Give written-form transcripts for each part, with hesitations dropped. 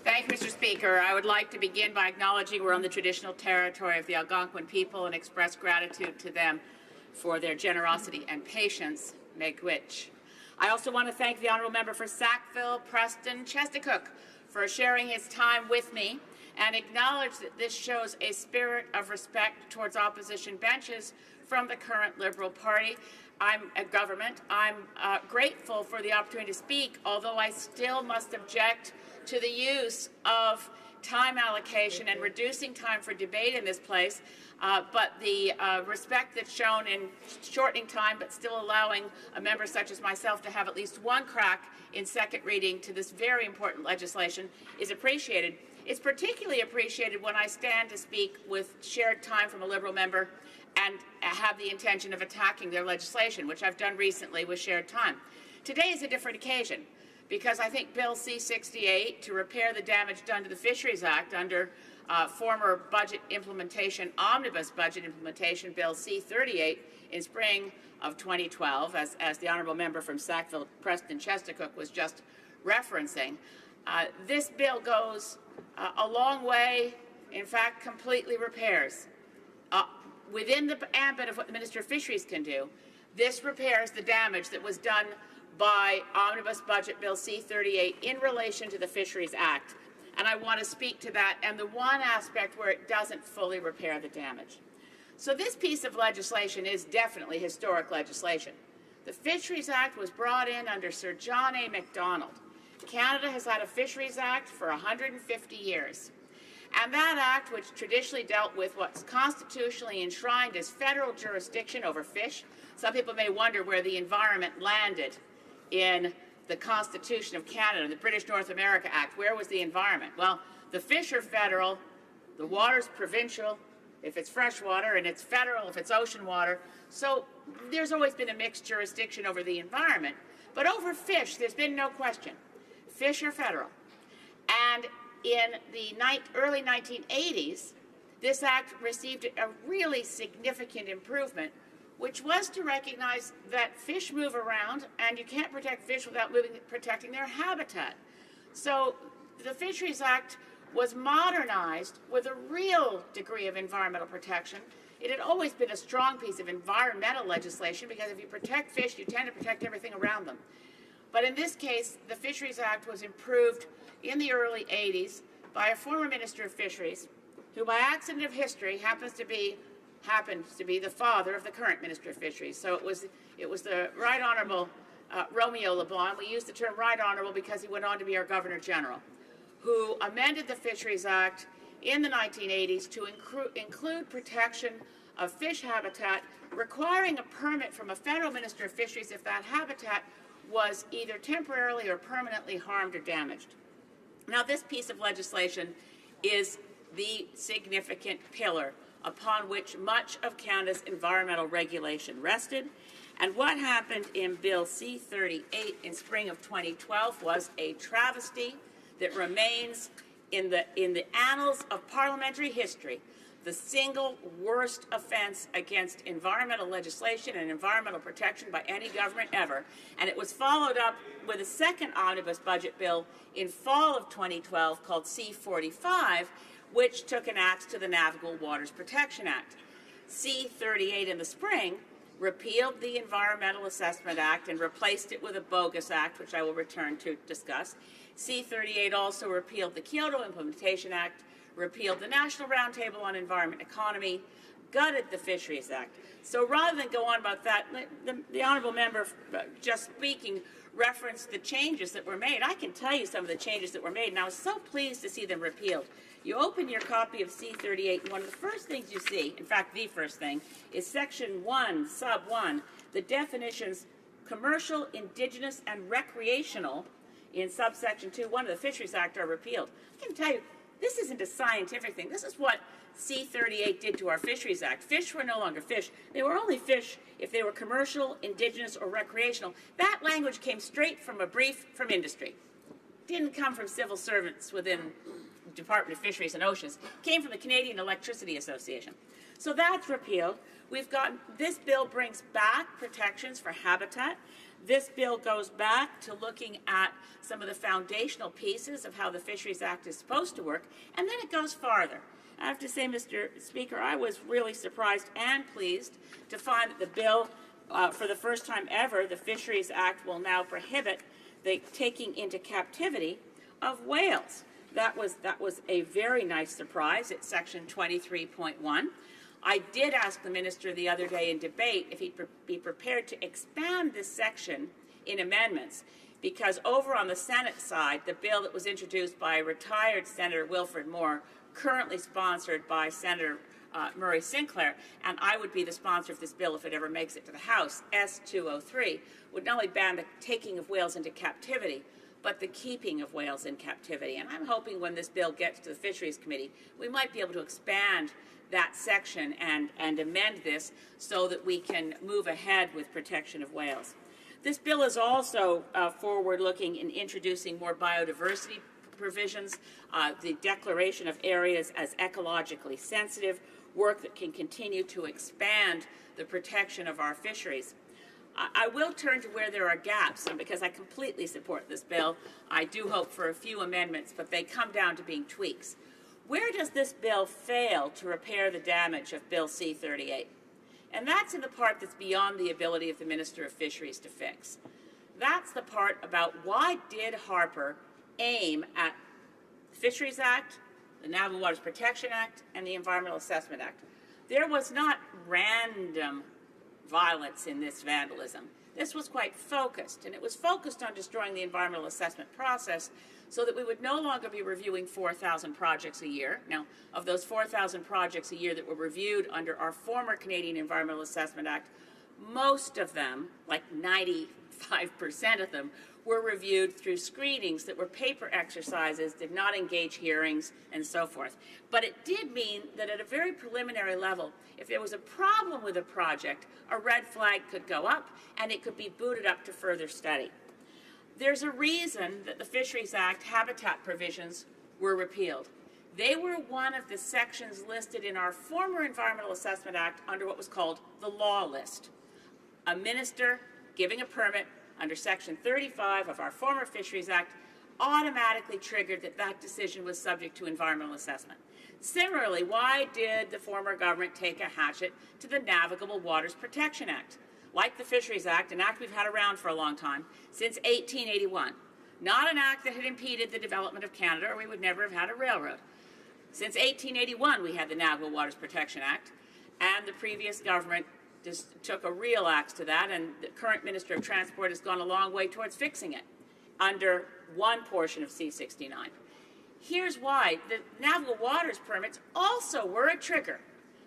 Thank you, Mr. Speaker. I would like to begin by acknowledging we're on the traditional territory of the Algonquin people and express gratitude to them for their generosity and patience. Miigwech. I also want to thank the Honourable Member for Sackville, Preston, Chestercook for sharing his time with me and acknowledge that this shows a spirit of respect towards opposition benches from the current Liberal Party. I'm a government. I'm grateful for the opportunity to speak, although I still must object to the use of time allocation and reducing time for debate in this place, but the respect that's shown in shortening time but still allowing a member such as myself to have at least one crack in second reading to this very important legislation is appreciated. It's particularly appreciated when I stand to speak with shared time from a Liberal member and have the intention of attacking their legislation, which I've done recently with shared time. Today is a different occasion, because I think Bill C-68, to repair the damage done to the Fisheries Act under former budget implementation, omnibus budget implementation, Bill C-38, in spring of 2012, as the Honourable Member from Sackville, Preston, Chestercook was just referencing, this bill goes a long way, in fact, completely repairs. Within the ambit of what the Minister of Fisheries can do, this repairs the damage that was done by Omnibus Budget Bill C-38 in relation to the Fisheries Act. And I want to speak to that and the one aspect where it doesn't fully repair the damage. So this piece of legislation is definitely historic legislation. The Fisheries Act was brought in under Sir John A. Macdonald. Canada has had a Fisheries Act for 150 years. And that act, which traditionally dealt with what's constitutionally enshrined as federal jurisdiction over fish, some people may wonder where the environment landed in the Constitution of Canada, the British North America Act. Where was the environment? Well, the fish are federal, the water's provincial, if it's freshwater, and it's federal if it's ocean water. So there's always been a mixed jurisdiction over the environment. But over fish, there's been no question. Fish are federal. And in the early 1980s, this act received a really significant improvement, which was to recognize that fish move around and you can't protect fish without protecting their habitat. So the Fisheries Act was modernized with a real degree of environmental protection. It had always been a strong piece of environmental legislation because if you protect fish, you tend to protect everything around them. But in this case, the Fisheries Act was improved in the early 80s by a former Minister of Fisheries, who by accident of history happens to be the father of the current Minister of Fisheries. So it was the Right Honourable Romeo LeBlanc. We use the term Right Honourable because he went on to be our Governor General, who amended the Fisheries Act in the 1980s to include protection of fish habitat, requiring a permit from a federal Minister of Fisheries if that habitat was either temporarily or permanently harmed or damaged. Now, this piece of legislation is the significant pillar upon which much of Canada's environmental regulation rested. And what happened in Bill C-38 in spring of 2012 was a travesty that remains in the annals of parliamentary history, the single worst offense against environmental legislation and environmental protection by any government ever. And it was followed up with a second omnibus budget bill in fall of 2012 called C-45, which took an axe to the Navigable Waters Protection Act. C-38 in the spring repealed the Environmental Assessment Act and replaced it with a bogus act, which I will return to discuss. C-38 also repealed the Kyoto Implementation Act, repealed the National Roundtable on Environment and Economy, gutted the Fisheries Act. So rather than go on about that, the Honourable Member just speaking referenced the changes that were made. I can tell you some of the changes that were made, and I was so pleased to see them repealed. You open your copy of C-38, and one of the first things you see, in fact the first thing, is Section 1, Sub 1, the definitions commercial, indigenous, and recreational in subsection 2.1 of the Fisheries Act are repealed. I can tell you, this isn't a scientific thing. This is what C-38 did to our Fisheries Act. Fish were no longer fish. They were only fish if they were commercial, indigenous, or recreational. That language came straight from a brief from industry. Didn't come from civil servants within the Department of Fisheries and Oceans. It came from the Canadian Electricity Association. So that's repealed. We've got, this bill brings back protections for habitat. This bill goes back to looking at some of the foundational pieces of how the Fisheries Act is supposed to work, and then it goes farther. I have to say, Mr. Speaker, I was really surprised and pleased to find that the bill, for the first time ever, the Fisheries Act will now prohibit the taking into captivity of whales. That was a very nice surprise. It's section 23.1. I did ask the minister the other day in debate if he'd be prepared to expand this section in amendments, because over on the Senate side, the bill that was introduced by retired Senator Wilfred Moore, currently sponsored by Senator Murray Sinclair, and I would be the sponsor of this bill if it ever makes it to the House, S-203, would not only ban the taking of whales into captivity, but the keeping of whales in captivity. And I'm hoping when this bill gets to the Fisheries Committee, we might be able to expand that section and amend this so that we can move ahead with protection of whales. This bill is also forward-looking in introducing more biodiversity provisions, the declaration of areas as ecologically sensitive, work that can continue to expand the protection of our fisheries. I will turn to where there are gaps, and because I completely support this bill, I do hope for a few amendments, but they come down to being tweaks. Where does this bill fail to repair the damage of Bill C-68? And that's in the part that's beyond the ability of the Minister of Fisheries to fix. That's the part about why did Harper aim at the Fisheries Act, the Navigable Waters Protection Act, and the Environmental Assessment Act. There was not random violence in this vandalism. This was quite focused, and it was focused on destroying the environmental assessment process so that we would no longer be reviewing 4,000 projects a year. Now, of those 4,000 projects a year that were reviewed under our former Canadian Environmental Assessment Act, most of them, like 95% of them, were reviewed through screenings that were paper exercises, did not engage hearings, and so forth. But it did mean that at a very preliminary level, if there was a problem with a project, a red flag could go up and it could be booted up to further study. There's a reason that the Fisheries Act habitat provisions were repealed. They were one of the sections listed in our former Environmental Assessment Act under what was called the law list. A minister giving a permit under Section 35 of our former Fisheries Act automatically triggered that that decision was subject to environmental assessment. Similarly, why did the former government take a hatchet to the Navigable Waters Protection Act? Like the Fisheries Act, an act we've had around for a long time, since 1881. Not an act that had impeded the development of Canada, or we would never have had a railroad. Since 1881, we had the Navigable Waters Protection Act, and the previous government just took a real axe to that, and the current Minister of Transport has gone a long way towards fixing it under one portion of C-69. Here's why. The Navigable Waters permits also were a trigger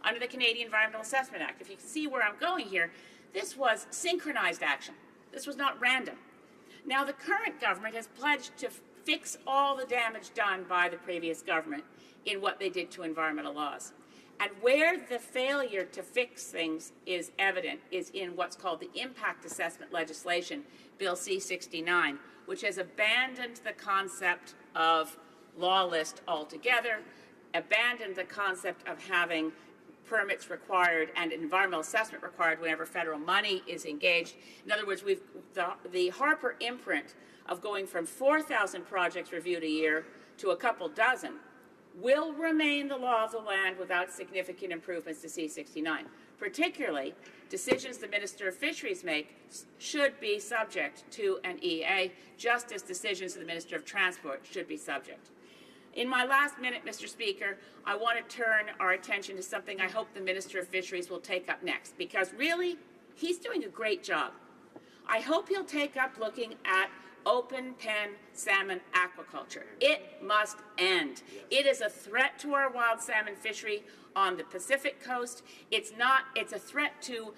under the Canadian Environmental Assessment Act. If you can see where I'm going here, this was synchronized action. This was not random. Now, the current government has pledged to fix all the damage done by the previous government in what they did to environmental laws. And where the failure to fix things is evident is in what's called the impact assessment legislation, Bill C-69, which has abandoned the concept of law list altogether, abandoned the concept of having permits required and environmental assessment required whenever federal money is engaged. In other words, the Harper imprint of going from 4,000 projects reviewed a year to a couple dozen will remain the law of the land without significant improvements to C-69. Particularly, decisions the Minister of Fisheries make should be subject to an EA, just as decisions of the Minister of Transport should be subject. In my last minute, Mr. Speaker, I want to turn our attention to something I hope the Minister of Fisheries will take up next, because really, he's doing a great job. I hope he'll take up looking at open pen salmon aquaculture. It must end. It is a threat to our wild salmon fishery on the Pacific coast. It's a threat to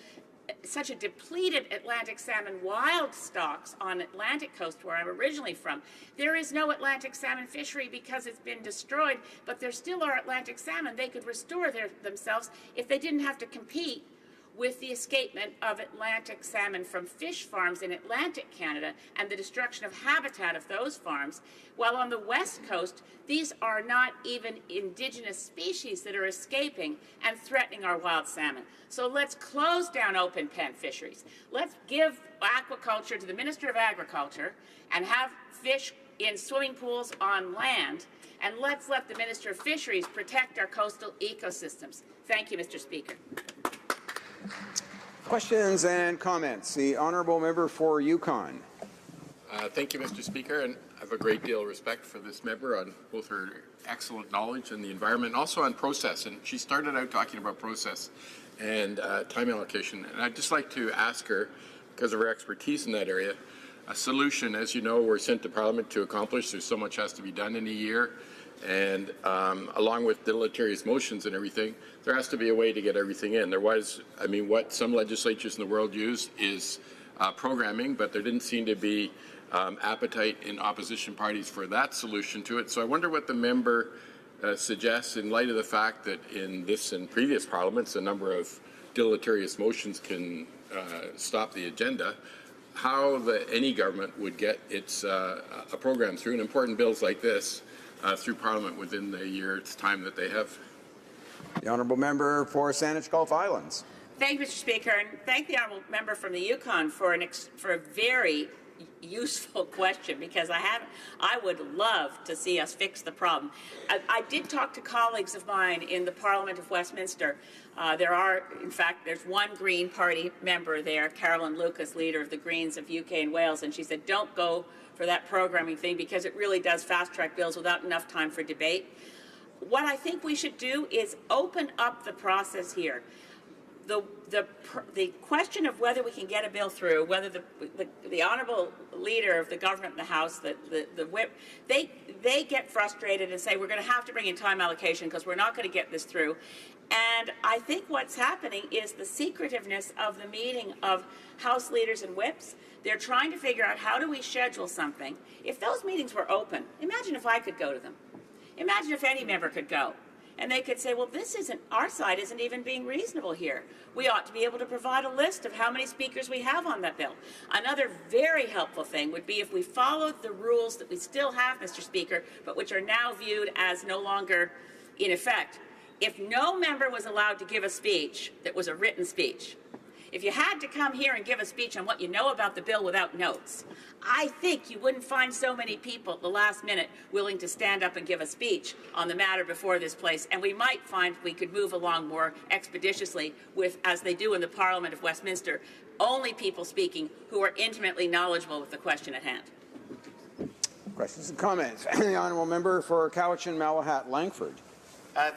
such a depleted Atlantic salmon wild stocks on Atlantic coast where I'm originally from. There is no Atlantic salmon fishery because it's been destroyed, but there still are Atlantic salmon. They could restore themselves if they didn't have to compete with the escapement of Atlantic salmon from fish farms in Atlantic Canada and the destruction of habitat of those farms, while on the west coast, these are not even indigenous species that are escaping and threatening our wild salmon. So let's close down open pen fisheries. Let's give aquaculture to the Minister of Agriculture and have fish in swimming pools on land, and let's let the Minister of Fisheries protect our coastal ecosystems. Thank you, Mr. Speaker. Questions and comments. The honourable member for Yukon. Thank you, Mr. Speaker, and I have a great deal of respect for this member on both her excellent knowledge in the environment and also on process. And she started out talking about process and time allocation. And I'd just like to ask her, because of her expertise in that area, a solution. As you know, we're sent to Parliament to accomplish. There's so much has to be done in a year. And along with deleterious motions and everything, there has to be a way to get everything in. There was, I mean, what some legislatures in the world use is programming, but there didn't seem to be appetite in opposition parties for that solution to it. So I wonder what the member suggests in light of the fact that in this and previous parliaments, a number of deleterious motions can stop the agenda, how any government would get its a program through, and important bills like this through Parliament within the year's time that they have. The honourable member for Saanich Gulf Islands. Thank you, Mr. Speaker, and thank the honourable member from the Yukon for a very useful question, because I would love to see us fix the problem. I did talk to colleagues of mine in the Parliament of Westminster. There's one Green Party member there, Carolyn Lucas, leader of the Greens of UK and Wales, and she said, don't go for that programming thing because it really does fast-track bills without enough time for debate. What I think we should do is open up the process here. The question of whether we can get a bill through, whether the honourable leader of the government in the House, the whip, they get frustrated and say we're going to have to bring in time allocation because we're not going to get this through. And I think what's happening is the secretiveness of the meeting of House leaders and whips. They're trying to figure out how do we schedule something. If those meetings were open, imagine if I could go to them. Imagine if any member could go. And they could say, well, our side isn't even being reasonable here. We ought to be able to provide a list of how many speakers we have on that bill. Another very helpful thing would be if we followed the rules that we still have, Mr. Speaker, but which are now viewed as no longer in effect. If no member was allowed to give a speech that was a written speech, if you had to come here and give a speech on what you know about the bill without notes, I think you wouldn't find so many people at the last minute willing to stand up and give a speech on the matter before this place, and we might find we could move along more expeditiously with, as they do in the Parliament of Westminster, only people speaking who are intimately knowledgeable with the question at hand. Questions and comments. The honourable member for Cowichan, Malahat, Langford.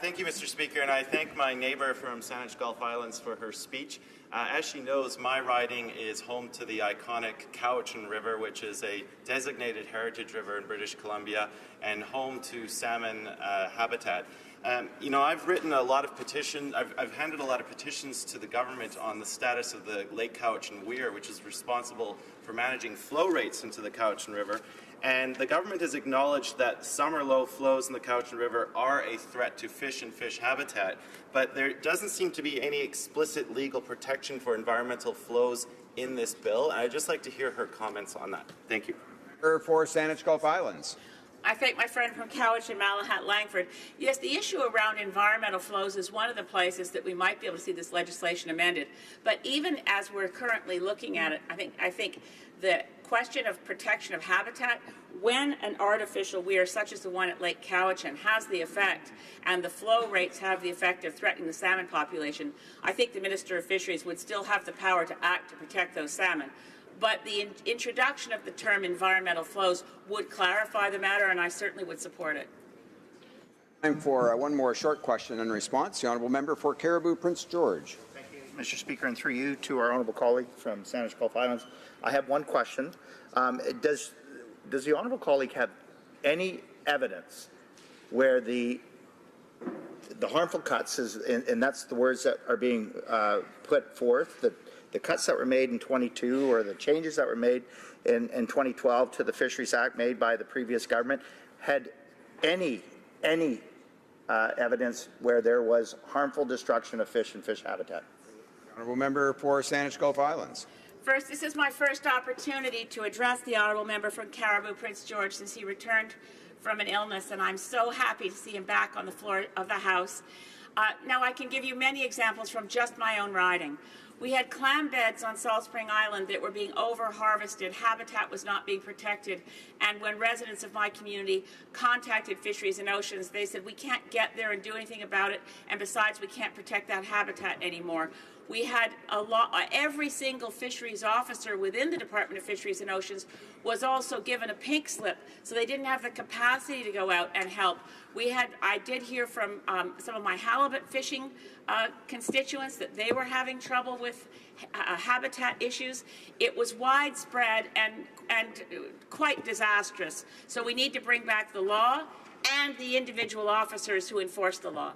Thank you, Mr. Speaker, and I thank my neighbour from Saanich Gulf Islands for her speech. As she knows, my riding is home to the iconic Cowichan River, which is a designated heritage river in British Columbia and home to salmon habitat. I've written a lot of petitions, I've handed a lot of petitions to the government on the status of the Lake Cowichan Weir, which is responsible for managing flow rates into the Cowichan River. And the government has acknowledged that summer low flows in the Cowichan River are a threat to fish and fish habitat, but there doesn't seem to be any explicit legal protection for environmental flows in this bill. And I'd just like to hear her comments on that. Thank you. For Saanich Gulf Islands. I thank my friend from Cowichan, Malahat, Langford. Yes, the issue around environmental flows is one of the places that we might be able to see this legislation amended. But even as we're currently looking at it, I think the question of protection of habitat, when an artificial weir such as the one at Lake Cowichan has the effect and the flow rates have the effect of threatening the salmon population, I think the Minister of Fisheries would still have the power to act to protect those salmon. But the introduction of the term environmental flows would clarify the matter, and I certainly would support it. Time for one more short question and response. The honourable member for Caribou, Prince George. Thank you, Mr. Speaker, and through you to our honourable colleague from Saanich Gulf Islands. I have one question. Does the honourable colleague have any evidence where the harmful cuts, and that's the words that are being put forth, the cuts that were made in 22 or the changes that were made in 2012 to the Fisheries Act made by the previous government had any evidence where there was harmful destruction of fish and fish habitat? Honourable member for Saanich Gulf Islands. First, this is my first opportunity to address the honourable member from Caribou, Prince George, since he returned from an illness, and I'm so happy to see him back on the floor of the House. Now, I can give you many examples from just my own riding. We had clam beds on Salt Spring Island that were being over-harvested. Habitat was not being protected. And when residents of my community contacted Fisheries and Oceans, they said, we can't get there and do anything about it, and besides, we can't protect that habitat anymore. We had every single fisheries officer within the Department of Fisheries and Oceans was also given a pink slip, so they didn't have the capacity to go out and help. I did hear from some of my halibut fishing constituents that they were having trouble with habitat issues. It was widespread and quite disastrous. So we need to bring back the law and the individual officers who enforce the law.